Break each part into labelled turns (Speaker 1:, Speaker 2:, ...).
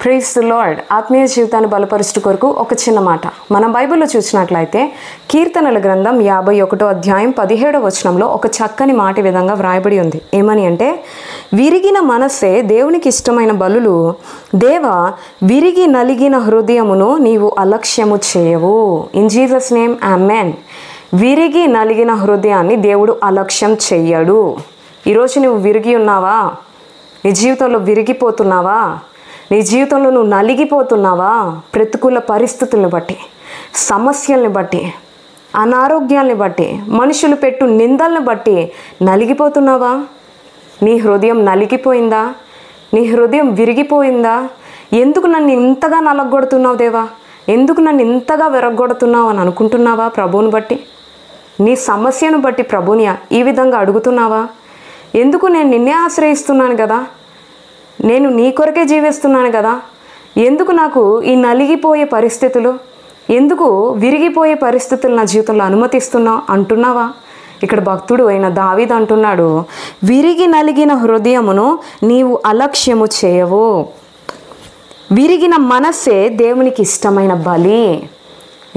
Speaker 1: Praise the lord. ఆత్మీయ జీవితాన్ని బలపరుచు కొరకు ఒక చిన్న మాట. మనం బైబిల్లో చూసినట్లయితే కీర్తనల గ్రంథం 51వ అధ్యాయం 17వ వచనంలో ఒక చక్కని మాట విధంగా వ్రాయబడి ఉంది. ఏమని అంటే, విరిగిన మనస్సే దేవునికి ఇష్టమైన బలులు, దేవ విరిగి నలిగిన హృదయమును నీవు అలక్ష్యము చేయవు. In Jesus name amen. విరిగి నలిగిన హృదయాన్ని దేవుడు అలక్ష్యం చెయ్యడు. ఈరోజు నువ్వు విరిగి ఉన్నావా? నీ జీవితంలో విరిగిపోతున్నావా? నీ జీవితంలో నువ్వు నలిగిపోతున్నావా? ప్రతికూల పరిస్థితులను బట్టి, సమస్యల్ని బట్టి, అనారోగ్యాన్ని బట్టి, మనుషులు పెట్టు నిందల్ని బట్టి నలిగిపోతున్నావా? నీ హృదయం నలిగిపోయిందా? నీ హృదయం విరిగిపోయిందా? ఎందుకు నన్ను ఇంతగా నలగొడుతున్నావు దేవా? ఎందుకు నన్ను ఇంతగా విరగొడుతున్నావు అని అనుకుంటున్నావా? ప్రభువుని బట్టి, నీ సమస్యను బట్టి ప్రభుని ఈ విధంగా అడుగుతున్నావా? ఎందుకు నేను నిన్నే ఆశ్రయిస్తున్నాను కదా, నేను నీ కొరకే జీవిస్తున్నాను కదా, ఎందుకు నాకు ఈ నలిగిపోయే పరిస్థితులు, ఎందుకు విరిగిపోయే పరిస్థితులు నా జీవితంలో అనుమతిస్తున్నావు అంటున్నావా? ఇక్కడ భక్తుడు అయిన దావీదు అంటున్నాడు, విరిగి నలిగిన హృదయమును నీవు అలక్ష్యము చేయవు. విరిగిన మనస్సే దేవునికి ఇష్టమైన బలి.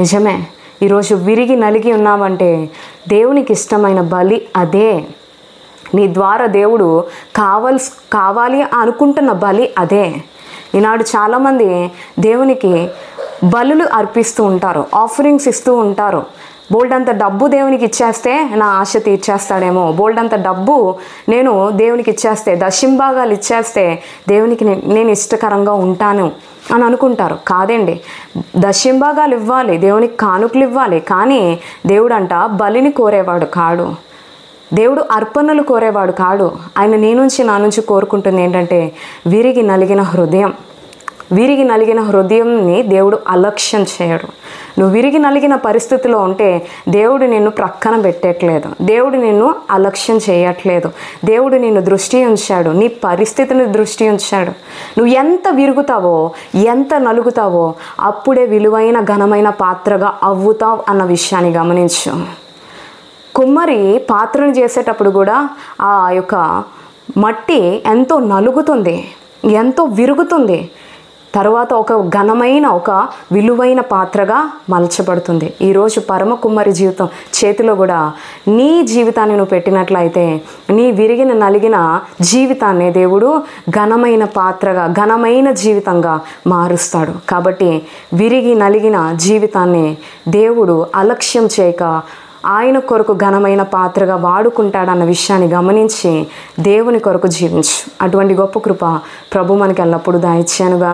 Speaker 1: నిజమే, ఈరోజు విరిగి నలిగి ఉన్నావంటే దేవునికి ఇష్టమైన బలి అదే. నీ ద్వారా దేవుడు కావాలి అనుకుంటున్న బలి అదే. ఈనాడు చాలామంది దేవునికి బలులు అర్పిస్తూ ఉంటారు, ఆఫరింగ్స్ ఇస్తూ ఉంటారు. బోల్డంత డబ్బు దేవునికి ఇచ్చేస్తే నా ఆశ తీర్చేస్తాడేమో, బోల్డంత డబ్బు నేను దేవునికి ఇచ్చేస్తే, దశంభాగాలు ఇచ్చేస్తే దేవునికి నేను ఇష్టకరంగా ఉంటాను అని అనుకుంటారు. కాదండి, దశంభాగాలు ఇవ్వాలి, దేవునికి కానుకలు ఇవ్వాలి, కానీ దేవుడు అంట బలిని కోరేవాడు కాడు, దేవుడు అర్పణలు కోరేవాడు కాడు. ఆయన నీ నుంచి నా నుంచి కోరుకుంటుంది ఏంటంటే విరిగి నలిగిన హృదయం. విరిగి నలిగిన హృదయంని దేవుడు అలక్ష్యం చేయడు. నువ్వు విరిగి నలిగిన పరిస్థితిలో ఉంటే దేవుడు నిన్ను ప్రక్కన పెట్టట్లేదు, దేవుడు నిన్ను అలక్ష్యం చేయట్లేదు. దేవుడు నిన్ను దృష్టి ఉంచాడు, నీ పరిస్థితిని దృష్టి ఉంచాడు. నువ్వు ఎంత విరుగుతావో, ఎంత నలుగుతావో అప్పుడే విలువైన ఘనమైన పాత్రగా అవ్వుతావు అన్న విషయాన్ని గమనించు. కుమ్మరి పాత్రను చేసేటప్పుడు కూడా ఆ యొక్క మట్టి ఎంతో నలుగుతుంది, ఎంతో విరుగుతుంది, తర్వాత ఒక ఘనమైన ఒక విలువైన పాత్రగా మలచబడుతుంది. ఈరోజు పరమ కుమ్మరి జీవితం చేతిలో కూడా నీ జీవితాన్ని నువ్వు పెట్టినట్లయితే నీ విరిగిన నలిగిన జీవితాన్ని దేవుడు ఘనమైన పాత్రగా, ఘనమైన జీవితంగా మారుస్తాడు. కాబట్టి విరిగి నలిగిన జీవితాన్ని దేవుడు అలక్ష్యం చేయక ఆయన కొరకు ఘనమైన పాత్రగా వాడుకుంటాడన్న విషయాన్ని గమనించి దేవుని కొరకు జీవించు. అటువంటి గొప్ప కృప ప్రభు మనకి ఎల్లప్పుడూ దయచేయనుగా.